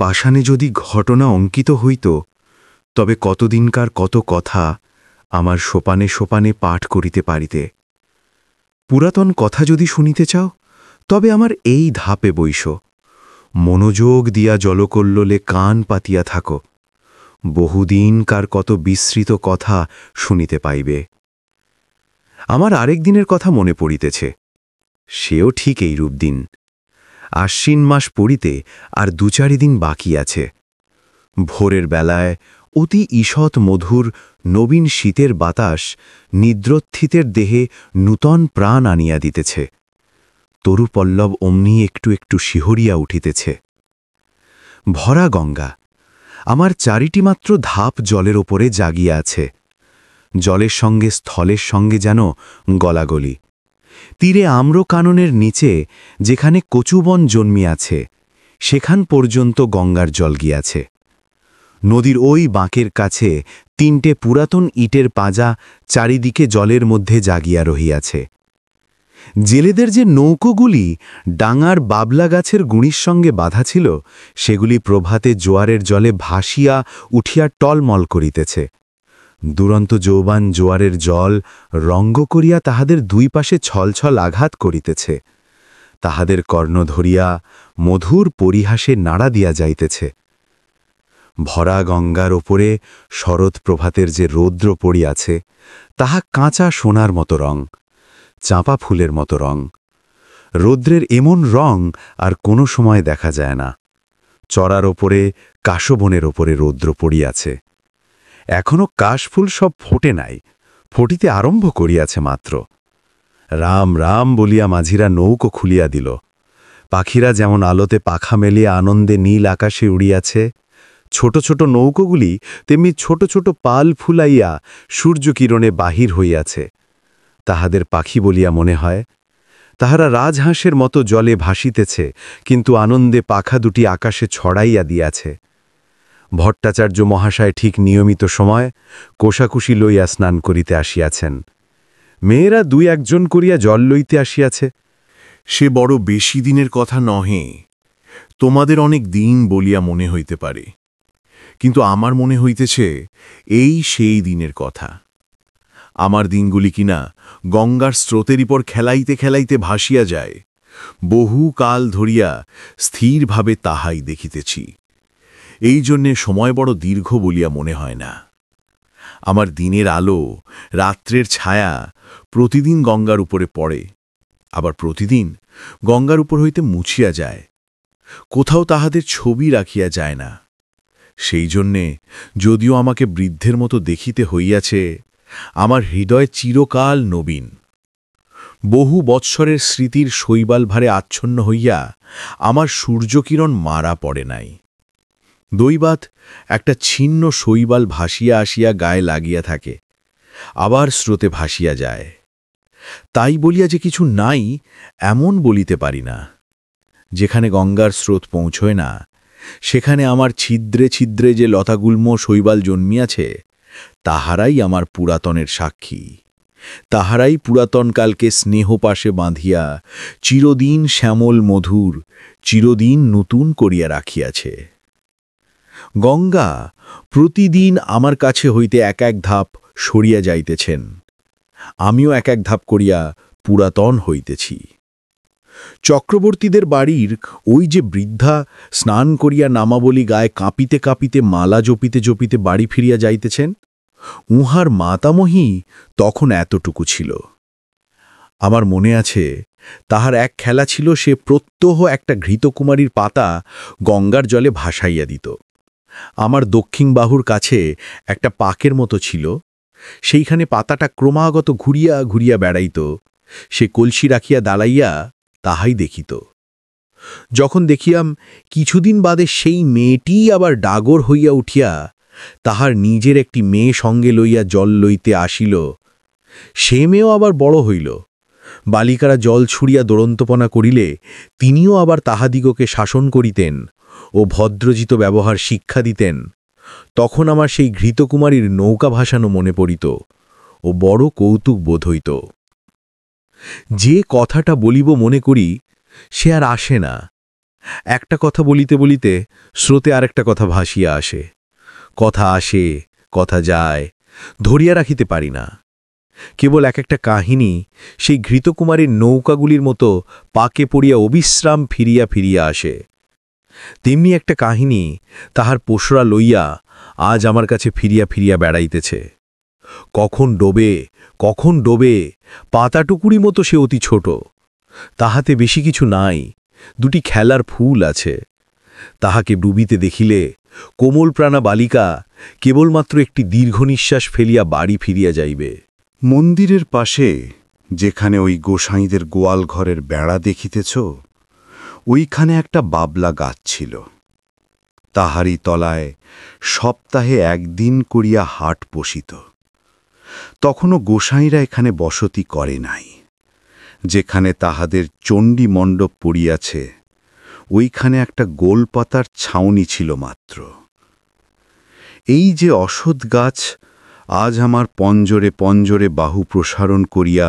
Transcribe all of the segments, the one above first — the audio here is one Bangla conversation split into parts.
পাষাণে যদি ঘটনা অঙ্কিত হইত, তবে কতদিনকার কত কথা আমার সোপানে সোপানে পাঠ করিতে পারিতে। পুরাতন কথা যদি শুনিতে চাও, তবে আমার এই ধাপে বইস, মনোযোগ দিয়া জলকল্লোলে কান পাতিয়া থাকো, বহুদিনকার কত বিস্মৃত কথা শুনিতে পাইবে। আমার আরেক দিনের কথা মনে পড়িতেছে, সেও ঠিক এইরূপ দিন। আশ্বিন মাস পড়িতে আর ২-৪ দিন বাকি আছে। ভোরের বেলায় অতি ঈষৎ মধুর নবীন শীতের বাতাস নিদ্রোত্থিতের দেহে নূতন প্রাণ আনিয়া দিতেছে। তরুপল্লব অমনি একটু একটু শিহরিয়া উঠিতেছে। ভরা গঙ্গা আমার চারিটি মাত্র ধাপ জলের ওপরে জাগিয়া আছে। জলের সঙ্গে স্থলের সঙ্গে যেন গলাগলি। তীরে আম্র কাননের নিচে যেখানে কচুবন জন্মিয়াছে, সেখান পর্যন্ত গঙ্গার জল গিয়াছে। নদীর ওই বাঁকের কাছে ৩টে পুরাতন ইটের পাঁজা চারিদিকে জলের মধ্যে জাগিয়া রহিয়াছে। জেলেদের যে নৌকোগুলি ডাঙার বাবলা গাছের গুঁড়ির সঙ্গে বাঁধা ছিল, সেগুলি প্রভাতে জোয়ারের জলে ভাসিয়া উঠিয়া টলমল করিতেছে। দুরন্ত যৌবান জোয়ারের জল রঙ্গ করিয়া তাহাদের দুই পাশে ছলছল আঘাত করিতেছে। তাহাদের কর্ণ ধরিয়া মধুর পরিহাসে নাড়া দিয়া যাইতেছে। ভরা গঙ্গার ওপরে শরৎ প্রভাতের যে রৌদ্র পড়িয়াছে, তাহা কাঁচা সোনার মতো রং, চাঁপা ফুলের মতো রং। রৌদ্রের এমন রং আর কোনো সময় দেখা যায় না। চড়ার ওপরে কাশবনের ওপরে রৌদ্র পড়িয়াছে। এখনও কাশফুল সব ফোটে নাই, ফটিতে আরম্ভ করিয়াছে মাত্র। রাম রাম বলিয়া মাঝিরা নৌকো খুলিয়া দিল। পাখিরা যেমন আলোতে পাখা মেলিয়া আনন্দে নীল আকাশে উড়িয়াছে, ছোট ছোট নৌকোগুলি তেমনি ছোট ছোট পাল ফুলাইয়া সূর্যকিরণে বাহির হইয়াছে। তাহাদের পাখি বলিয়া মনে হয়। তাহারা রাজহাঁসের মতো জলে ভাসিতেছে, কিন্তু আনন্দে পাখা দুটি আকাশে ছড়াইয়া দিয়াছে। ভট্টাচার্য মহাশয় ঠিক নিয়মিত সময় কোষাকুষি লইয়া স্নান করিতে আসিয়াছেন। মেয়েরা ২-১ জন করিয়া জল লইতে আসিয়াছে। সে বড় বেশি দিনের কথা নহে, তোমাদের অনেক দিন বলিয়া মনে হইতে পারে, কিন্তু আমার মনে হইতেছে এই সেই দিনের কথা। আমার দিনগুলি কিনা গঙ্গার স্রোতের উপর খেলাইতে খেলাইতে ভাসিয়া যায়। বহু কাল ধরিয়া স্থিরভাবে তাহাই দেখিতেছি। এই জন্যে সময় বড় দীর্ঘ বলিয়া মনে হয় না। আমার দিনের আলো, রাত্রের ছায়া প্রতিদিন গঙ্গার উপরে পড়ে, আবার প্রতিদিন গঙ্গার উপর হইতে মুছিয়া যায়। কোথাও তাহাদের ছবি রাখিয়া যায় না। সেই জন্যে যদিও আমাকে বৃদ্ধের মতো দেখিতে হইয়াছে, আমার হৃদয় চিরকাল নবীন। বহু বৎসরের স্মৃতির শৈবাল ভারে আচ্ছন্ন হইয়া আমার সূর্যকিরণ মারা পড়ে নাই। দৈবাত একটা ছিন্ন শৈবাল ভাসিয়া আসিয়া গায়ে লাগিয়া থাকে, আবার স্রোতে ভাসিয়া যায়। তাই বলিয়া যে কিছু নাই এমন বলিতে পারি না। যেখানে গঙ্গার স্রোত পৌঁছয় না, সেখানে আমার ছিদ্রে ছিদ্রে যে লতাগুল্ম শৈবাল জন্মিয়াছে, তাহারাই আমার পুরাতনের সাক্ষী। তাহারাই পুরাতনকালকে স্নেহপাশে বাঁধিয়া চিরদিন শ্যামল মধুর, চিরদিন নূতন করিয়া রাখিয়াছে। গঙ্গা প্রতিদিন আমার কাছে হইতে এক এক ধাপ সরিয়া যাইতেছেন। আমিও এক এক ধাপ করিয়া পুরাতন হইতেছি। চক্রবর্তীদের বাড়ির ওই যে বৃদ্ধা স্নান করিয়া নামাবলী গায়ে কাঁপিতে কাঁপিতে মালা জপিতে জপিতে বাড়ি ফিরিয়া যাইতেছেন, উহার মাতামহী তখন এতটুকু ছিল। আমার মনে আছে, তাহার এক খেলা ছিল, সে প্রত্যহ একটা ঘৃতকুমারীর পাতা গঙ্গার জলে ভাসাইয়া দিত। আমার দক্ষিণ বাহুর কাছে একটা পাকের মতো ছিল, সেইখানে পাতাটা ক্রমাগত ঘুরিয়া ঘুরিয়া বেড়াইত। সে কলসি রাখিয়া দাঁড়াইয়া তাহাই দেখিত। যখন দেখিয়াম কিছুদিন বাদে সেই মেয়েটিই আবার ডাগর হইয়া উঠিয়া তাহার নিজের একটি মেয়ে সঙ্গে লইয়া জল লইতে আসিল, সে মেয়েও আবার বড় হইল। বালিকারা জল ছুড়িয়া দোড়ন্তপনা করিলে তিনিও আবার তাহাদিগকে শাসন করিতেন ও ভদ্রজিত ব্যবহার শিক্ষা দিতেন। তখন আমার সেই ঘৃতকুমারীর নৌকা ভাসানো মনে পড়িত ও বড় কৌতুক বোধ হইত। যে কথাটা বলিব মনে করি, সে আর আসে না। একটা কথা বলিতে বলিতে স্রোতে আরেকটা কথা ভাসিয়া আসে, কথা আসে, কথা যায়, ধরিয়া রাখিতে পারি না। কেবল এক একটা কাহিনী সেই ঘৃতকুমারীর নৌকাগুলির মতো পাকে পড়িয়া অবিশ্রাম ফিরিয়া ফিরিয়া আসে। তেমনি একটা কাহিনী তাহার পোষরা লইয়া আজ আমার কাছে ফিরিয়া ফিরিয়া বেড়াইতেছে। কখন ডোবে, পাতাটুকুরি মতো সে অতি ছোট, তাহাতে বেশি কিছু নাই, দুটি খেলার ফুল আছে। তাহাকে ডুবিতে দেখিলে কোমলপ্রাণা বালিকা কেবলমাত্র একটি দীর্ঘ নিঃশ্বাস ফেলিয়া বাড়ি ফিরিয়া যাইবে। মন্দিরের পাশে যেখানে ওই গোসাইঁদের গোয়াল ঘরের বেড়া দেখিতেছ, ওইখানে একটা বাবলা গাছ ছিল। তাহারই তলায় সপ্তাহে একদিন করিয়া হাট বসিত। তখনও গোসাইঁরা এখানে বসতি করে নাই। যেখানে তাহাদের চণ্ডী মণ্ডপ পড়িয়াছে, ওইখানে একটা গোলপাতার ছাউনি ছিল মাত্র। এই যে অশ্বত্থ গাছ আজ আমার পঞ্জরে পঞ্জরে বাহু প্রসারণ করিয়া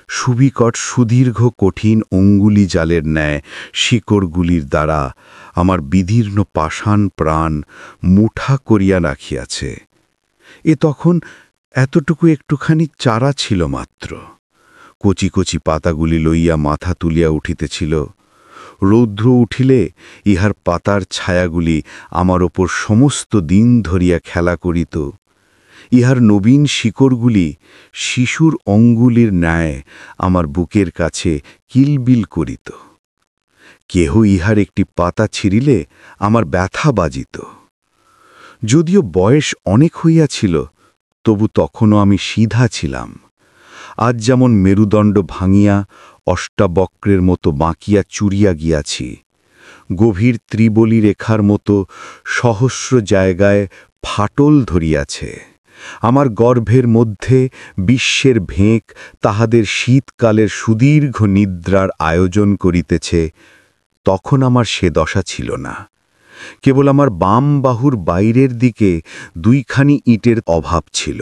সুবিকট সুদীর্ঘ কঠিন অঙ্গুলি জালের ন্যায় শিকড়গুলির দ্বারা আমার বিদীর্ণ পাষাণ প্রাণ মুঠা করিয়া রাখিয়াছে, এ তখন এতটুকু একটুখানি চারা ছিল মাত্র। কচি কচি পাতাগুলি লইয়া মাথা তুলিয়া উঠিতেছিল। রৌদ্র উঠিলে ইহার পাতার ছায়াগুলি আমার ওপর সমস্ত দিন ধরিয়া খেলা করিত। ইহার নবীন শিকড়গুলি শিশুর অঙ্গুলির ন্যায় আমার বুকের কাছে কিলবিল করিত। কেহ ইহার একটি পাতা ছিঁড়িলে আমার ব্যথা বাজিত। যদিও বয়স অনেক হইয়াছিল, তবু তখনও আমি সিধা ছিলাম। আজ যেমন মেরুদণ্ড ভাঙিয়া অষ্টাবক্রের মতো বাঁকিয়া চুরিয়া গিয়াছি, গভীর ত্রিবলী রেখার মতো সহস্র জায়গায় ফাটল ধরিয়াছে। আমার গর্ভের মধ্যে বিশ্বের ভেঁক তাহাদের শীতকালের সুদীর্ঘ নিদ্রার আয়োজন করিতেছে। তখন আমার সে দশা ছিল না। কেবল আমার বাম বাহুর বাইরের দিকে দুইখানি ইটের অভাব ছিল।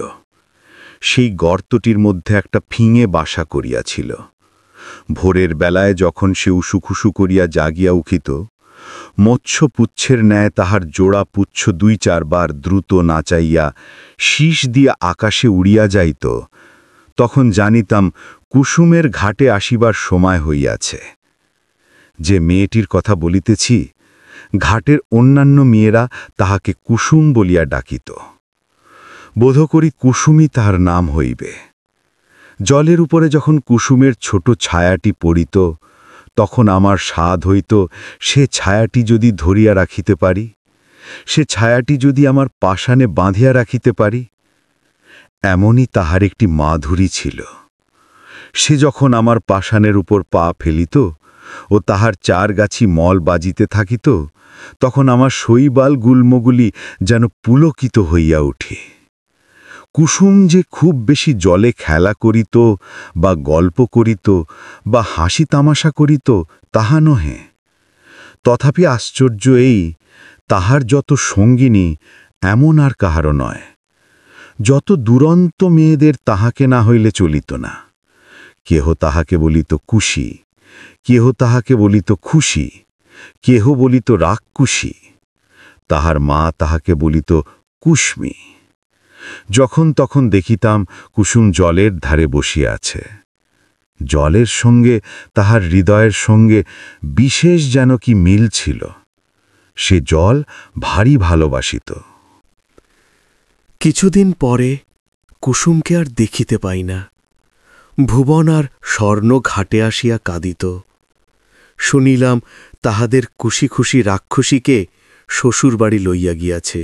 সেই গর্তটির মধ্যে একটা ফিঙে বাসা করিয়াছিল। ভোরের বেলায় যখন সে উসুখুসু করিয়া জাগিয়া উঠিত, মৎস্যপুচ্ছের ন্যায় তাহার জোড়া পুচ্ছ ২-৪ বার দ্রুত নাচাইয়া শীষ দিয়া আকাশে উড়িয়া যাইত, তখন জানিতাম কুসুমের ঘাটে আসিবার সময় হইয়াছে। যে মেয়েটির কথা বলিতেছি, ঘাটের অন্যান্য মেয়েরা তাহাকে কুসুম বলিয়া ডাকিত। বোধ করি কুসুমই তাহার নাম হইবে। জলের উপরে যখন কুসুমের ছোট ছায়াটি পড়িত, তখন আমার সাধ হইত সে ছায়াটি যদি ধরিয়া রাখিতে পারি, সে ছায়াটি যদি আমার পাষাণে বাঁধিয়া রাখিতে পারি। এমনই তাহার একটি মাধুরী ছিল। সে যখন আমার পাষাণের উপর পা ফেলিত ও তাহার ৪ গাছি মল বাজিতে থাকিত, তখন আমার শৈবাল গুল্মগুলি যেন পুলকিত হইয়া উঠে। কুসুম যে খুব বেশি জলে খেলা করিত বা গল্প করিত বা হাসি তামাশা করিত, তাহা নহে। তথাপি আশ্চর্য এই, তাহার যত সঙ্গিনী এমন আর কাহারও নয়। যত দুরন্ত মেয়েদের তাহাকে না হইলে চলিত না। কেহ তাহাকে বলিত কুশি, কেহ তাহাকে বলিত খুশি, কেহ বলিত রাক্ষুসী। তাহার মা তাহাকে বলিত কুশ্মী। যখন তখন দেখিতাম কুসুম জলের ধারে বসিয়া আছে। জলের সঙ্গে তাহার হৃদয়ের সঙ্গে বিশেষ যেন কি মিল ছিল। সে জল ভারী ভালোবাসিত। কিছুদিন পরে কুসুমকে আর দেখিতে পাই না। ভুবন আর স্বর্ণ ঘাটে আসিয়া কাঁদিত। শুনিলাম তাহাদের খুশি খুশি রাক্ষসীকে শ্বশুরবাড়ি লইয়া গিয়াছে।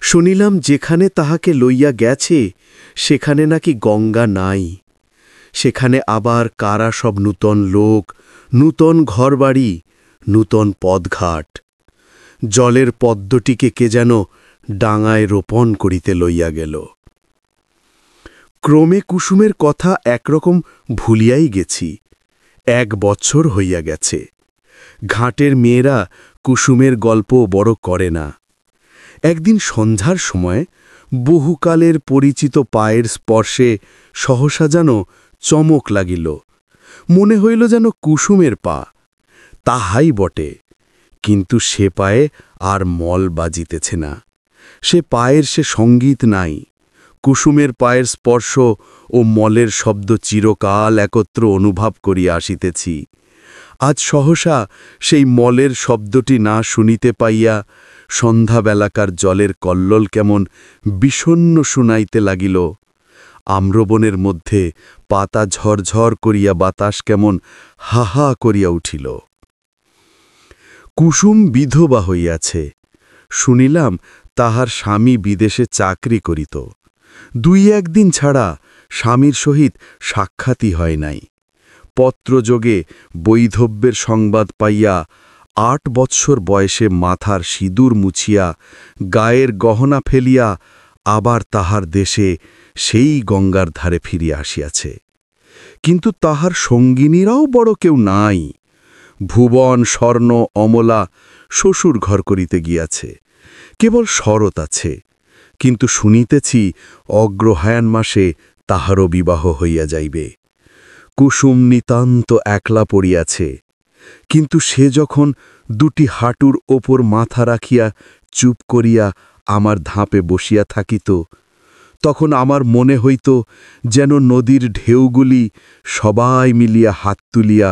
শুনিলাম যেখানে তাহাকে লইয়া গেছে সেখানে নাকি গঙ্গা নাই। সেখানে আবার কারা সব নূতন লোক, নূতন ঘরবাড়ি, নূতন পদঘাট। জলের পদ্মটিকে কে যেন ডাঙায় রোপণ করিতে লইয়া গেল। ক্রমে কুসুমের কথা একরকম ভুলিয়াই গেছি। ১ বছর হইয়া গেছে। ঘাটের মেয়েরা কুসুমের গল্প বড় করে না। একদিন সন্ধ্যার সময় বহুকালের পরিচিত পায়ের স্পর্শে সহসা যেন চমক লাগিল। মনে হইল যেন কুসুমের পা। তাহাই বটে। কিন্তু সে পায়ে আর মল বাজিতেছে না, সে পায়ের সে সঙ্গীত নাই। কুসুমের পায়ের স্পর্শ ও মলের শব্দ চিরকাল একত্র অনুভব করিয়া আসিতেছি। আজ সহসা সেই মলের শব্দটি না শুনিতে পাইয়া সন্ধ্যাবেলাকার জলের কল্লোল কেমন বিষণ্ণ শুনাইতে লাগিল। আম্রবনের মধ্যে পাতা ঝরঝর করিয়া বাতাস কেমন হাহা করিয়া উঠিল। কুসুম বিধবা হইয়াছে। শুনিলাম তাহার স্বামী বিদেশে চাকরি করিত। 2-1 দিন ছাড়া স্বামীর সহিত সাক্ষাৎই হয় নাই। পত্রযোগে বৈধব্যের সংবাদ পাইয়া 8 বৎসর বয়সে মাথার সিঁদুর মুছিয়া গায়ের গহনা ফেলিয়া আবার তাহার দেশে সেই গঙ্গার ধারে ফিরিয়া আসিয়াছে। কিন্তু তাহার সঙ্গিনীরাও বড় কেউ নাই। ভুবন, স্বর্ণ, অমলা শ্বশুর ঘর করিতে গিয়াছে। কেবল শরৎ আছে, কিন্তু শুনিতেছি অগ্রহায়ণ মাসে তাহারও বিবাহ হইয়া যাইবে। কুসুম নিতান্ত একলা পড়িয়াছে, কিন্তু সে যখন 2টি হাঁটুর ওপর মাথা রাখিয়া চুপ করিয়া আমার ধাপে বসিয়া থাকিত, তখন আমার মনে হইত যেন নদীর ঢেউগুলি সবাই মিলিয়া হাত তুলিয়া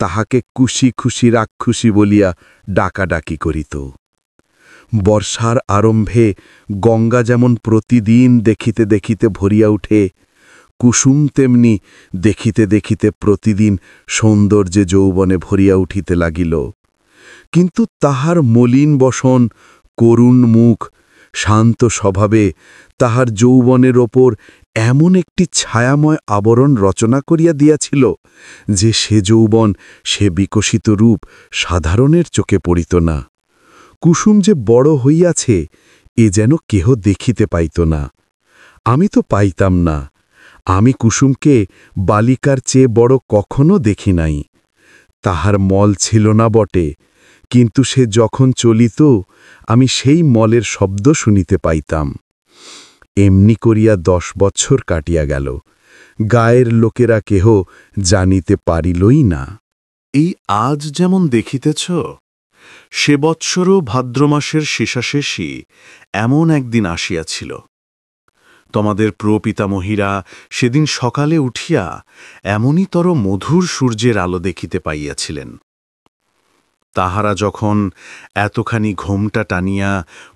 তাহাকে খুশি খুশি রাক্ষসী বলিয়া ডাকাডাকি করিত। বর্ষার আরম্ভে গঙ্গা যেমন প্রতিদিন দেখিতে দেখিতে ভরিয়া উঠে, কুসুম তেমনি দেখিতে দেখিতে প্রতিদিন সৌন্দর্যে যৌবনে ভরিয়া উঠিতে লাগিল। কিন্তু তাহার মলিন বসন, করুণ মুখ, শান্ত স্বভাবে তাহার যৌবনের ওপর এমন একটি ছায়াময় আবরণ রচনা করিয়া দিয়াছিল যে সে যৌবন, সে বিকশিত রূপ সাধারণের চোখে পড়িত না। কুসুম যে বড় হইয়াছে এ যেন কেহ দেখিতে পাইত না। আমি তো পাইতাম না। আমি কুসুমকে বালিকার চেয়ে বড় কখনো দেখি নাই। তাহার মল ছিল না বটে, কিন্তু সে যখন চলিত আমি সেই মলের শব্দ শুনিতে পাইতাম। এমনি করিয়া 10 বৎসর কাটিয়া গেল। গায়ের লোকেরা কেহ জানিতে পারিলই না। এই আজ যেমন দেখিতেছ, সে বৎসরও ভাদ্র মাসের শেষাশেষি এমন একদিন আসিয়াছিল। তোমাদের প্রপিতামহীরা সেদিন সকালে উঠিয়া এমনইতর মধুর সূর্যের আলো দেখিতে পাইয়াছিলেন। তাহারা যখন এতখানি ঘোমটা টানিয়া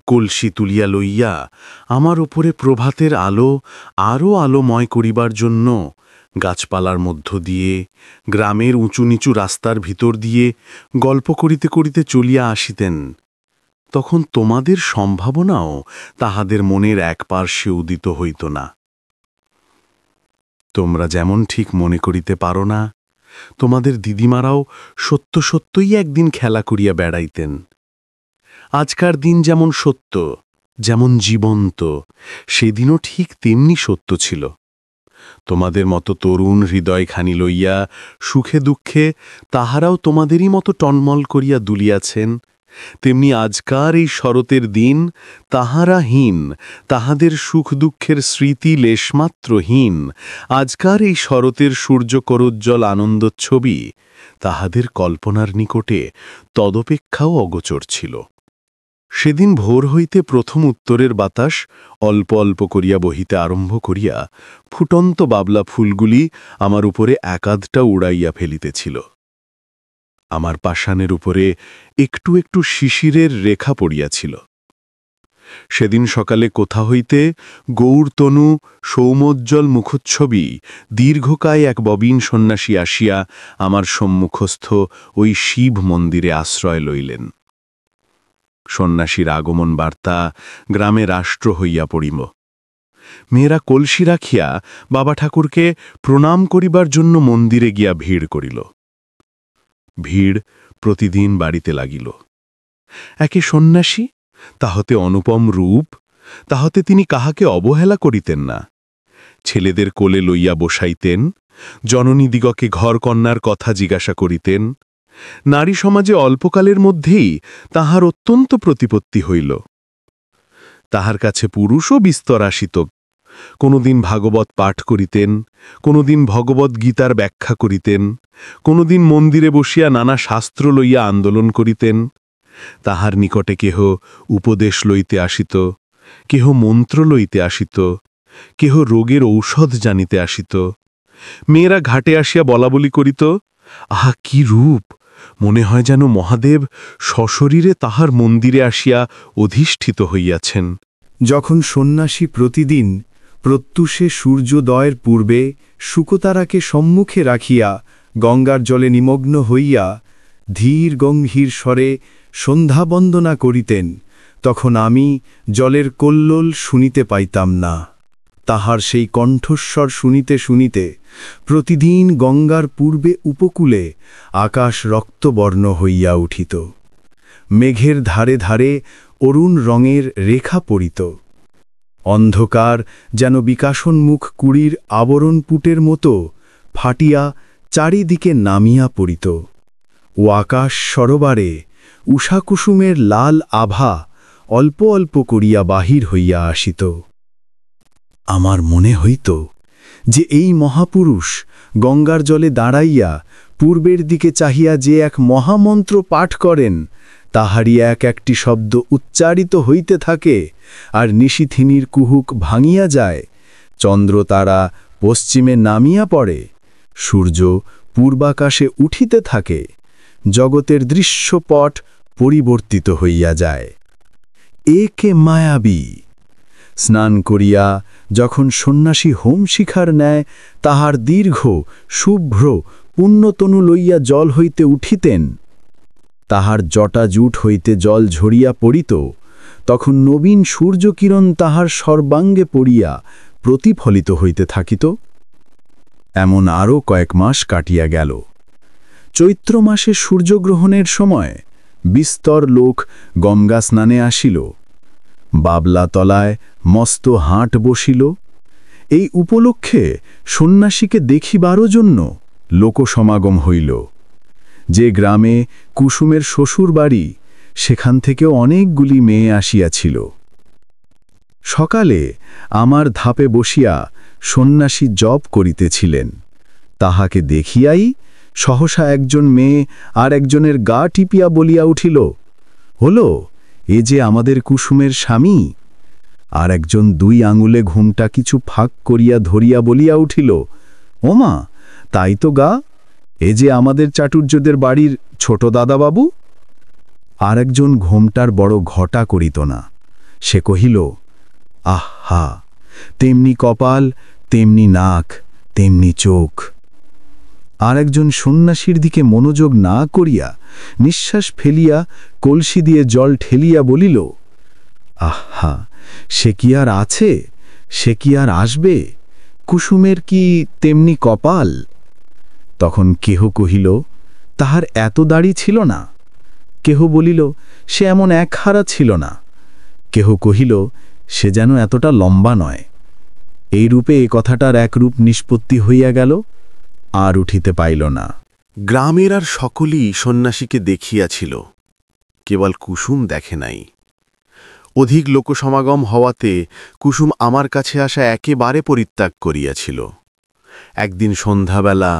কলসি তুলিয়া লইয়া আমার উপরে প্রভাতের আলো আরও আলোময় করিবার জন্য গাছপালার মধ্য দিয়ে, গ্রামের উঁচু নিচু রাস্তার ভিতর দিয়ে গল্প করিতে করিতে চলিয়া আসিতেন, তখন তোমাদের সম্ভাবনাও তাহাদের মনের এক পার্শ্বে উদিত হইত না। তোমরা যেমন ঠিক মনে করিতে পারো না, তোমাদের দিদিমারাও সত্য সত্যই একদিন খেলা করিয়া বেড়াইতেন। আজকার দিন যেমন সত্য, যেমন জীবন্ত, সেদিনও ঠিক তেমনি সত্য ছিল। তোমাদের মতো তরুণ হৃদয়খানি লইয়া সুখে দুঃখে তাহারাও তোমাদেরই মতো টনমল করিয়া দুলিয়াছেন। তেমনি আজকার এই শরতের দিন তাহারা হীন, তাহাদের সুখ দুঃখের স্মৃতি লেশমাত্রহীন। আজকার এই শরতের সূর্যকরোজ্জ্বল আনন্দচ্ছবি তাহাদের কল্পনার নিকটে তদপেক্ষাও অগোচর ছিল। সেদিন ভোর হইতে প্রথম উত্তরের বাতাস অল্প অল্প করিয়া বহিতে আরম্ভ করিয়া ফুটন্ত বাবলা ফুলগুলি আমার উপরে একাধটা উড়াইয়া ফেলিতেছিল। আমার পাষাণের উপরে একটু একটু শিশিরের রেখা পড়িয়াছিল। সেদিন সকালে কোথা হইতে গৌরতনু সৌমোজ্জ্বল মুখচ্ছবি দীর্ঘকায় এক ববিন সন্ন্যাসী আসিয়া আমার সম্মুখস্থ ওই শিব মন্দিরে আশ্রয় লইলেন। সন্ন্যাসীর আগমন বার্তা গ্রামে রাষ্ট্র হইয়া পড়িল। মেয়েরা কলসি রাখিয়া বাবা ঠাকুরকে প্রণাম করিবার জন্য মন্দিরে গিয়া ভিড় করিল। ভিড় প্রতিদিন বাড়িতে লাগিল। একে সন্ন্যাসী, তাহতে অনুপম রূপ, তাহতে তিনি কাহাকে অবহেলা করিতেন না। ছেলেদের কোলে লইয়া বসাইতেন, জননীদিগকে ঘরকন্যার কথা জিজ্ঞাসা করিতেন। নারী সমাজে অল্পকালের মধ্যেই তাহার অত্যন্ত প্রতিপত্তি হইল। তাহার কাছে পুরুষও বিস্তর আসিত। কোনোদিন ভাগবত পাঠ করিতেন, কোনোদিন ভগবত গীতার ব্যাখ্যা করিতেন, কোনোদিন মন্দিরে বসিয়া নানা শাস্ত্র লইয়া আন্দোলন করিতেন। তাহার নিকটে কেহ উপদেশ লইতে আসিত, কেহ মন্ত্র লইতে আসিত, কেহ রোগের ঔষধ জানিতে আসিত। মেয়েরা ঘাটে আসিয়া বলাবলি করিত, আহা কি রূপ! মনে হয় যেন মহাদেব সশরীরে তাহার মন্দিরে আসিয়া অধিষ্ঠিত হইয়াছেন। যখন সন্ন্যাসী প্রতিদিন প্রত্যুষে সূর্যোদয়ের পূর্বে শুকতারাকে সম্মুখে রাখিয়া গঙ্গার জলে নিমগ্ন হইয়া ধীর গম্ভীর স্বরে সন্ধ্যাবন্দনা করিতেন, তখন আমি জলের কল্লোল শুনিতে পাইতাম না। তাহার সেই কণ্ঠস্বর শুনিতে শুনিতে প্রতিদিন গঙ্গার পূর্বে উপকূলে আকাশ রক্তবর্ণ হইয়া উঠিত। মেঘের ধারে ধারে অরুণ রঙের রেখা পড়িত। অন্ধকার যেন বিকাশোন্মুখ কুড়ির আবরণপুটের মতো ফাটিয়া চারিদিকে নামিয়া পড়িত ও আকাশ সরোবরে উষাকুসুমের লাল আভা অল্প অল্প করিয়া বাহির হইয়া আসিত। আমার মনে হইত যে এই মহাপুরুষ গঙ্গার জলে দাঁড়াইয়া পূর্বের দিকে চাহিয়া যে এক মহামন্ত্র পাঠ করেন, তাহারই এক একটি শব্দ উচ্চারিত হইতে থাকে, আর নিশিথিনীর কুহুক ভাঙিয়া যায়, চন্দ্র তারা পশ্চিমে নামিয়া পড়ে, সূর্য পূর্বাকাশে উঠিতে থাকে, জগতের দৃশ্যপট পরিবর্তিত হইয়া যায়। একে মায়াবী! স্নান করিয়া যখন সন্ন্যাসী হোমশিখার ন্যায় তাহার দীর্ঘ শুভ্র পুণ্যতনু লইয়া জল হইতে উঠিতেন, তাহার জটা জুট হইতে জল ঝরিয়া পড়িত, তখন নবীন সূর্যকিরণ তাহার সর্বাঙ্গে পড়িয়া প্রতিফলিত হইতে থাকিত। এমন আরও কয়েক মাস কাটিয়া গেল। চৈত্র মাসে সূর্যগ্রহণের সময় বিস্তর লোক গঙ্গা স্নানে আসিল। বাবলা তলায় মস্ত হাট বসিল। এই উপলক্ষে সন্ন্যাসীকে দেখিবারও জন্য লোকসমাগম হইল। যে গ্রামে কুসুমের শ্বশুর বাড়ি, সেখান থেকেও অনেকগুলি মেয়ে আসিয়াছিল। সকালে আমার ধাপে বসিয়া সন্ন্যাসী জপ করিতেছিলেন। তাহাকে দেখিয়াই সহসা একজন মেয়ে আর একজনের গা টিপিয়া বলিয়া উঠিল, হলো, এ যে আমাদের কুসুমের স্বামী। আর একজন 2 আঙুলে ঘুমটা কিছু ফাঁক করিয়া ধরিয়া বলিয়া উঠিল, ওমা, তাই তো গা, এ যে আমাদের চাটুর্যদের বাড়ির ছোট দাদাবাবু। আর একজন ঘোমটার বড় ঘটা করিত না, সে কহিল, আহা, তেমনি কপাল, তেমনি নাক, তেমনি চোখ। আর একজন সন্ন্যাসীর দিকে মনোযোগ না করিয়া নিঃশ্বাস ফেলিয়া কলসি দিয়ে জল ঠেলিয়া বলিল, আহা, সে কি আর আছে, সে কি আর আসবে, কুসুমের কি তেমনি কপাল। তখন কেহ কহিল, তাহার এত দাড়ি ছিল না। কেহ বলিল, সে এমন একহারা ছিল না। কেহ কহিল, সে যেন এতটা লম্বা নয়। এই রূপে এ কথাটার একরূপ নিষ্পত্তি হইয়া গেল, আর উঠিতে পাইল না। গ্রামের আর সকলেই সন্ন্যাসীকে দেখিয়াছিল, কেবল কুসুম দেখে নাই। অধিক লোকসমাগম হওয়াতে কুসুম আমার কাছে আসা একেবারে পরিত্যাগ করিয়াছিল। একদিন সন্ধ্যাবেলা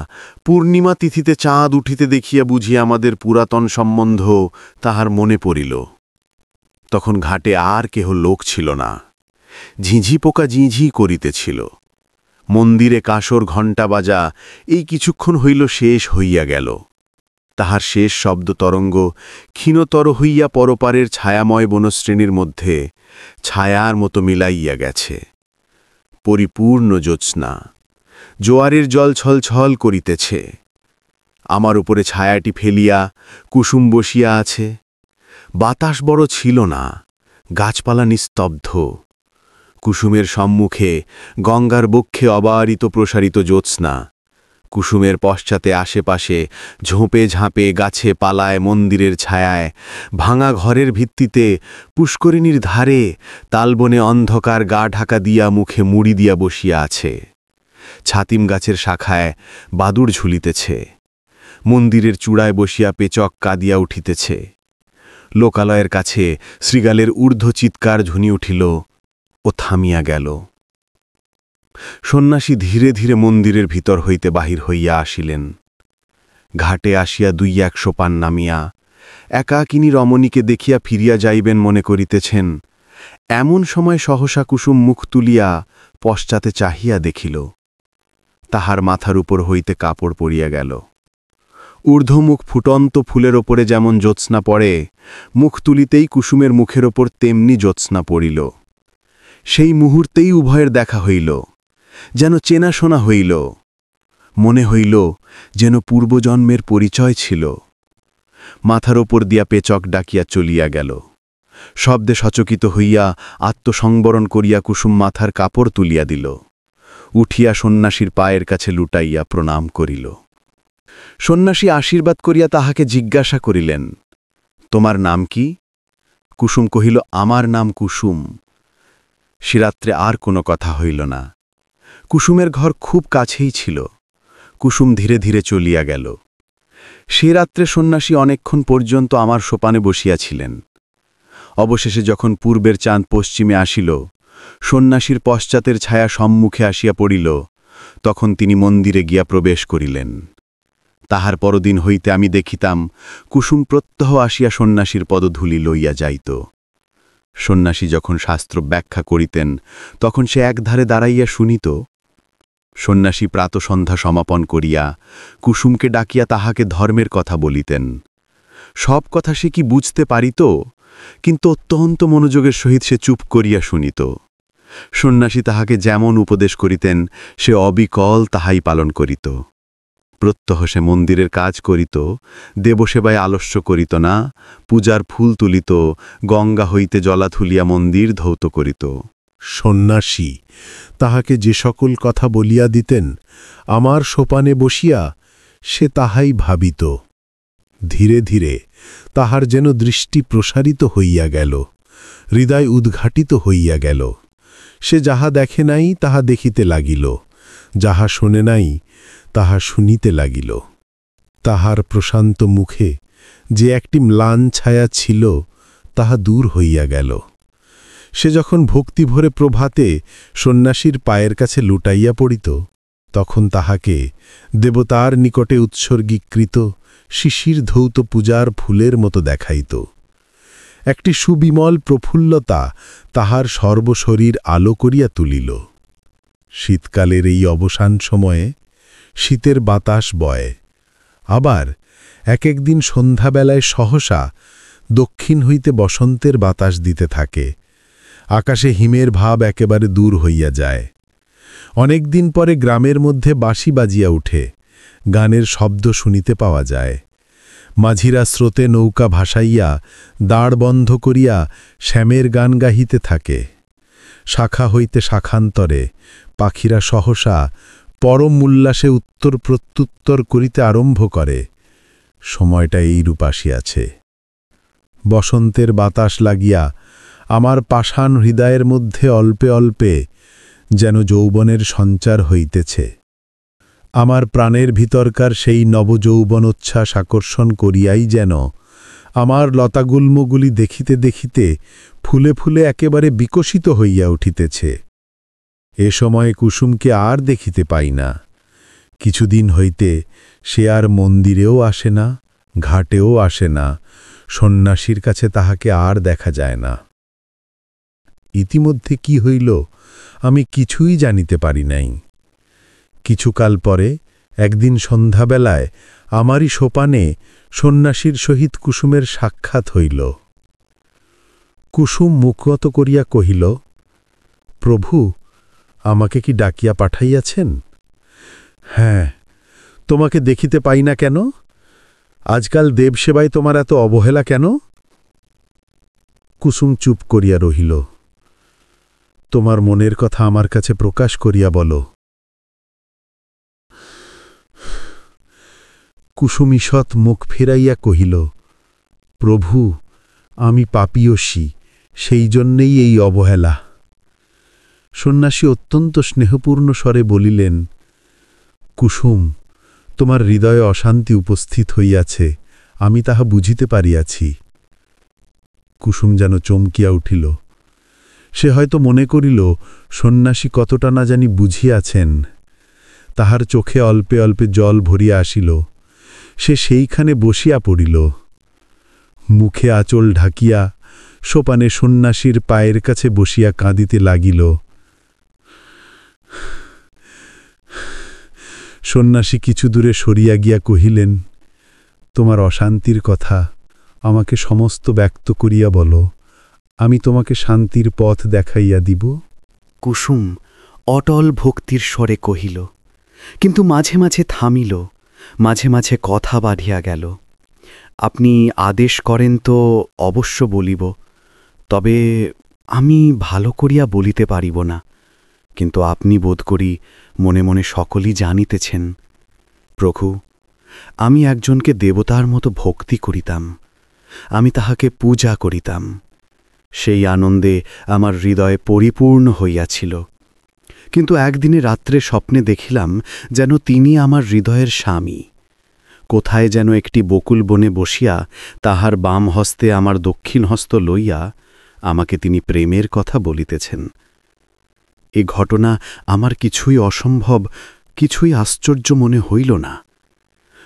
পূর্ণিমা তিথিতে চাঁদ উঠিতে দেখিয়া বুঝি আমাদের পুরাতন সম্বন্ধ তাহার মনে পড়িল। তখন ঘাটে আর কেহ লোক ছিল না। ঝিঝি পোকা ঝিঝি করিতেছিল। মন্দিরে কাঁসর ঘণ্টা বাজা এই কিছুক্ষণ হইল শেষ হইয়া গেল। তাহার শেষ শব্দ তরঙ্গ ক্ষীণতর হইয়া পরপারের ছায়াময় বনশ্রেণীর মধ্যে ছায়ার মতো মিলাইয়া গেছে। পরিপূর্ণ জ্যোৎস্না, জোয়ারের জল ছলছল করিতেছে। আমার উপরে ছায়াটি ফেলিয়া কুসুম বসিয়া আছে। বাতাস বড় ছিল না, গাছপালা নিস্তব্ধ। কুসুমের সম্মুখে গঙ্গার বক্ষে অবারিত প্রসারিত জ্যোৎস্না। কুসুমের পশ্চাতে আশেপাশে ঝোঁপে ঝাঁপে গাছে পালায় মন্দিরের ছায়ায়, ভাঙা ঘরের ভিত্তিতে পুষ্করিণীর ধারে তালবনে অন্ধকার গা ঢাকা দিয়া মুখে মুড়ি দিয়া বসিয়া আছে। ছাতিম গাছের শাখায় বাদুড় ঝুলিতেছে। মন্দিরের চূড়ায় বসিয়া পেচক কাঁদিয়া উঠিতেছে। লোকালয়ের কাছে শৃগালের ঊর্ধ্ব চিৎকার ঝুনি উঠিল ও থামিয়া গেল। সন্ন্যাসী ধীরে ধীরে মন্দিরের ভিতর হইতে বাহির হইয়া আসিলেন। ঘাটে আসিয়া 2-1 সোপান নামিয়া একাকিনী রমণীকে দেখিয়া ফিরিয়া যাইবেন মনে করিতেছেন, এমন সময় সহসা কুসুম মুখ তুলিয়া পশ্চাতে চাহিয়া দেখিল, তাহার মাথার উপর হইতে কাপড় পড়িয়া গেল। ঊর্ধ্বমুখ ফুটন্ত ফুলের ওপরে যেমন জ্যোৎস্না পড়ে, মুখ তুলিতেই কুসুমের মুখের ওপর তেমনি জ্যোৎস্না পড়িল। সেই মুহূর্তেই উভয়ের দেখা হইল, যেন চেনাশোনা হইল, মনে হইল যেন পূর্বজন্মের পরিচয় ছিল। মাথার ওপর দিয়া পেচক ডাকিয়া চলিয়া গেল। শব্দে সচকিত হইয়া আত্মসংবরণ করিয়া কুসুম মাথার কাপড় তুলিয়া দিল, উঠিয়া সন্ন্যাসীর পায়ের কাছে লুটাইয়া প্রণাম করিল। সন্ন্যাসী আশীর্বাদ করিয়া তাহাকে জিজ্ঞাসা করিলেন, তোমার নাম কি? কুসুম কহিল, আমার নাম কুসুম। সে রাত্রে আর কোনো কথা হইল না। কুসুমের ঘর খুব কাছেই ছিল। কুসুম ধীরে ধীরে চলিয়া গেল। সে রাত্রে সন্ন্যাসী অনেকক্ষণ পর্যন্ত আমার সোপানে বসিয়াছিলেন। অবশেষে যখন পূর্বের চাঁদ পশ্চিমে আসিল, সন্ন্যাসীর পশ্চাতের ছায়া সম্মুখে আসিয়া পড়িল, তখন তিনি মন্দিরে গিয়া প্রবেশ করিলেন। তাহার পরদিন হইতে আমি দেখিতাম কুসুম প্রত্যহ আসিয়া সন্ন্যাসীর পদধূলি লইয়া যাইত। সন্ন্যাসী যখন শাস্ত্র ব্যাখ্যা করিতেন, তখন সে একধারে দাঁড়াইয়া শুনিত। সন্ন্যাসী প্রাতসন্ধ্যা সমাপন করিয়া কুসুমকে ডাকিয়া তাহাকে ধর্মের কথা বলিতেন। সব কথা সে কি বুঝতে পারিত, কিন্তু অত্যন্ত মনোযোগের সহিত সে চুপ করিয়া শুনিত। সন্ন্যাসী তাহাকে যেমন উপদেশ করিতেন, সে অবিকল তাহাই পালন করিত। প্রত্যহ সে মন্দিরের কাজ করিত, দেবসেবায় আলস্য করিত না, পূজার ফুল তুলিত, গঙ্গা হইতে জলা তুলিয়া মন্দির ধৌত করিত। সন্ন্যাসী তাহাকে যে সকল কথা বলিয়া দিতেন, আমার সোপানে বসিয়া সে তাহাই ভাবিত। ধীরে ধীরে তাহার যেন দৃষ্টি প্রসারিত হইয়া গেল, হৃদয় উদ্ঘাটিত হইয়া গেল। সে যাহা দেখে নাই তাহা দেখিতে লাগিল, যাহা শোনে নাই তাহা শুনিতে লাগিল। তাহার প্রশান্ত মুখে যে একটি ম্লান ছায়া ছিল, তাহা দূর হইয়া গেল। সে যখন ভক্তিভরে প্রভাতে সন্ন্যাসীর পায়ের কাছে লুটাইয়া পড়িত, তখন তাহাকে দেবতার নিকটে উৎসর্গীকৃত শিশির ধৌত পূজার ফুলের মতো দেখাইত। একটি সুবিমল প্রফুল্লতা তাহার সর্বশরীর আলো করিয়া তুলিল। শীতকালের এই অবসান সময়ে শীতের বাতাস বয়, আবার এক একদিন সন্ধ্যাবেলায় সহসা দক্ষিণ হইতে বসন্তের বাতাস দিতে থাকে। আকাশে হিমের ভাব একেবারে দূর হইয়া যায়। অনেক দিন পরে গ্রামের মধ্যে বাঁশি বাজিয়া উঠে, গানের শব্দ শুনিতে পাওয়া যায়। মাঝিরা স্রোতে নৌকা ভাসাইয়া দাঁড় বন্ধ করিয়া শ্যামের গান গাহিতে থাকে। শাখা হইতে শাখান্তরে পাখিরা সহসা পরম উল্লাসে উত্তর প্রত্যুত্তর করিতে আরম্ভ করে। সময়টা এইরূপ আসিয়াছে। বসন্তের বাতাস লাগিয়া আমার পাষাণ হৃদয়ের মধ্যে অল্পে অল্পে যেন যৌবনের সঞ্চার হইতেছে। আমার প্রাণের ভিতরকার সেই নবযৌবনোচ্ছ্বাস আকর্ষণ করিয়াই যেন আমার লতাগুল্মগুলি দেখিতে দেখিতে ফুলে ফুলে একেবারে বিকশিত হইয়া উঠিতেছে। এ সময়ে কুসুমকে আর দেখিতে পাই না। কিছুদিন হইতে সে আর মন্দিরেও আসে না, ঘাটেও আসে না, সন্ন্যাসীর কাছে তাহাকে আর দেখা যায় না। ইতিমধ্যে কি হইল আমি কিছুই জানিতে পারি নাই। কিছুকাল পরে একদিন সন্ধ্যাবেলায় আমারই সোপানে সন্ন্যাসীর সহিত কুসুমের সাক্ষাৎ হইল। কুসুম মুখগত করিয়া কহিল, প্রভু, আমাকে কি ডাকিয়া পাঠাইয়াছেন? হ্যাঁ, তোমাকে দেখিতে পাই না কেন? আজকাল দেবসেবায় তোমার এত অবহেলা কেন? কুসুম চুপ করিয়া রহিল। তোমার মনের কথা আমার কাছে প্রকাশ করিয়া বলো। কুসুম ঈষৎ মুখ ফিরাইয়া কহিল, প্রভু, আমি পাপীয়সী, সেই জন্যেই এই অবহেলা। সন্ন্যাসী অত্যন্ত স্নেহপূর্ণ স্বরে বলিলেন, কুসুম, তোমার হৃদয়ে অশান্তি উপস্থিত হইয়াছে, আমি তাহা বুঝিতে পারিয়াছি। কুসুম যেন চমকিয়া উঠিল। সে হয়তো মনে করিল সন্ন্যাসী কতটা না জানি বুঝিয়াছেন। তাহার চোখে অল্পে অল্পে জল ভরিয়া আসিল। সে সেইখানে বসিয়া পড়িল। মুখে আঁচল ঢাকিয়া সোপানে সন্ন্যাসীর পায়ের কাছে বসিয়া কাঁদিতে লাগিল। সন্ন্যাসী কিছু দূরে সরিয়া গিয়া কহিলেন, তোমার অশান্তির কথা আমাকে সমস্ত ব্যক্ত করিয়া বলো, আমি তোমাকে শান্তির পথ দেখাইয়া দিব। কুসুম অটল ভক্তির স্বরে কহিল, কিন্তু মাঝে মাঝে থামিল, মাঝে মাঝে কথা বাড়িয়া গেল। আপনি আদেশ করেন তো অবশ্য বলিব, তবে আমি ভালো করিয়া বলিতে পারিব না। কিন্তু আপনি বোধ করি মনে মনে সকলই জানিতেছেন। প্রভু, আমি একজনকে দেবতার মতো ভক্তি করিতাম, আমি তাহাকে পূজা করিতাম। সেই আনন্দে আমার হৃদয় পরিপূর্ণ হইয়াছিল। কিন্তু একদিনে রাত্রে স্বপ্নে দেখিলাম যেন তিনি আমার হৃদয়ের স্বামী। কোথায় যেন একটি বকুল বনে বসিয়া তাহার বাম হস্তে আমার দক্ষিণ হস্ত লইয়া আমাকে তিনি প্রেমের কথা বলিতেছেন। এ ঘটনা আমার কিছুই অসম্ভব, কিছুই আশ্চর্য মনে হইল না।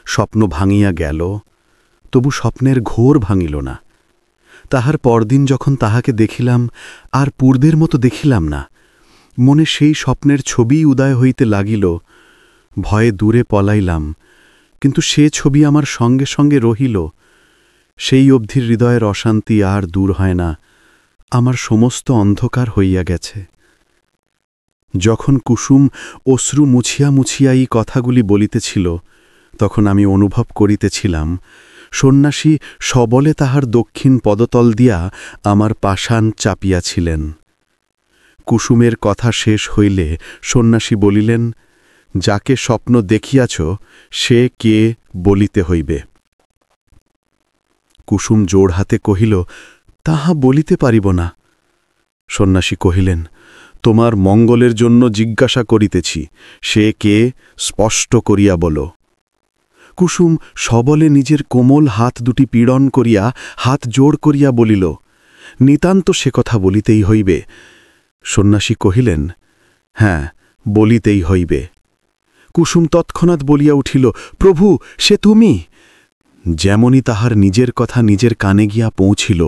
স্বপ্ন ভাঙিয়া গেল, তবু স্বপ্নের ঘোর ভাঙিল না। তাহার পরদিন যখন তাহাকে দেখিলাম, আর পূর্বের মতো দেখিলাম না। মনে সেই স্বপ্নের ছবি উদয় হইতে লাগিল। ভয়ে দূরে পলাইলাম, কিন্তু সে ছবি আমার সঙ্গে সঙ্গে রহিল। সেই অবধির হৃদয়ের অশান্তি আর দূর হয় না, আমার সমস্ত অন্ধকার হইয়া গেছে। যখন কুসুম অশ্রু মুছিয়া মুছিয়া এই কথাগুলি বলিতেছিল, তখন আমি অনুভব করিতেছিলাম সন্ন্যাসী সবলে তাহার দক্ষিণ পদতল দিয়া আমার পাষাণ চাপিয়াছিলেন। কুসুমের কথা শেষ হইলে সন্ন্যাসী বলিলেন, যাকে স্বপ্ন দেখিয়াছ সে কে বলিতে হইবে। কুসুম জোড় হাতে কহিল, তাহা বলিতে পারিব না। সন্ন্যাসী কহিলেন, তোমার মঙ্গলের জন্য জিজ্ঞাসা করিতেছি, সে কে স্পষ্ট করিয়া বলো। কুসুম সবলে নিজের কোমল হাত দুটি পীড়ন করিয়া হাত জোড় করিয়া বলিল, নিতান্ত সে কথা বলিতেই হইবে। সন্ন্যাসী কহিলেন, হ্যাঁ, বলিতেই হইবে। কুসুম তৎক্ষণাৎ বলিয়া উঠিল, প্রভু, সে তুমি। যেমনই তাহার নিজের কথা নিজের কানে গিয়া পৌঁছিল,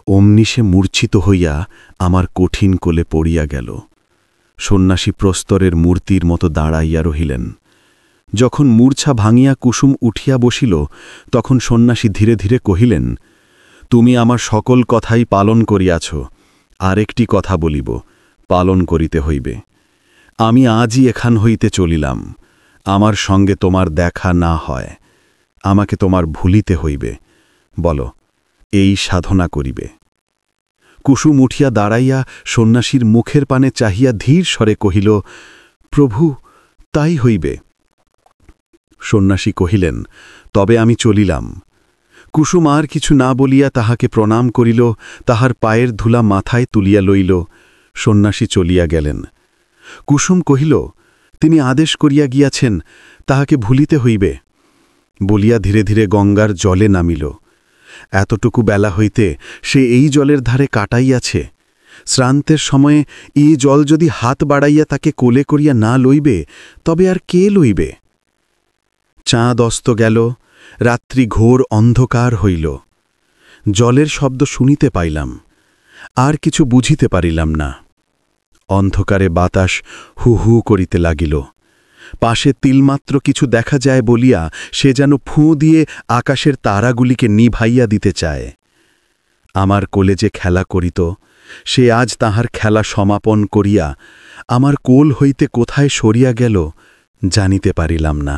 অমনি সে মূর্ছিত হইয়া আমার কঠিন কোলে পড়িয়া গেল। সন্ন্যাসী প্রস্তরের মূর্তির মতো দাঁড়াইয়া রহিলেন। যখন মূর্ছা ভাঙিয়া কুসুম উঠিয়া বসিল, তখন সন্ন্যাসী ধীরে ধীরে কহিলেন, তুমি আমার সকল কথাই পালন করিয়াছ, আরেকটি কথা বলিব, পালন করিতে হইবে। আমি আজই এখান হইতে চলিলাম, আমার সঙ্গে তোমার দেখা না হয়, আমাকে তোমার ভুলিতে হইবে। বলো, এই সাধনা করিবে। কুসুম উঠিয়া দাঁড়াইয়া সন্ন্যাসীর মুখের পানে চাহিয়া ধীর স্বরে কহিল, প্রভু, তাই হইবে। সন্ন্যাসী কহিলেন, তবে আমি চলিলাম। কুসুম আর কিছু না বলিয়া তাহাকে প্রণাম করিল, তাহার পায়ের ধুলা মাথায় তুলিয়া লইল। সন্ন্যাসী চলিয়া গেলেন। কুসুম কহিল, তিনি আদেশ করিয়া গিয়াছেন, তাহাকে ভুলিতে হইবে। বলিয়া ধীরে ধীরে গঙ্গার জলে নামিল। এতটুকু বেলা হইতে সে এই জলের ধারে কাটাইয়াছে। শ্রান্তের সময়ে এই জল যদি হাত বাড়াইয়া তাকে কোলে করিয়া না লইবে, তবে আর কে লইবে? চাঁদ অস্ত গেল, রাত্রি ঘোর অন্ধকার হইল। জলের শব্দ শুনিতে পাইলাম, আর কিছু বুঝিতে পারিলাম না। অন্ধকারে বাতাস হু হু করিতে লাগিল। পাশে তিলমাত্র কিছু দেখা যায় বলিয়া সে যেন ফুঁ দিয়ে আকাশের তারাগুলিকে নিভাইয়া দিতে চায়। আমার কোলে যে খেলা করিত, সে আজ তাহার খেলা সমাপন করিয়া আমার কোল হইতে কোথায় সরিয়া গেল জানিতে পারিলাম না।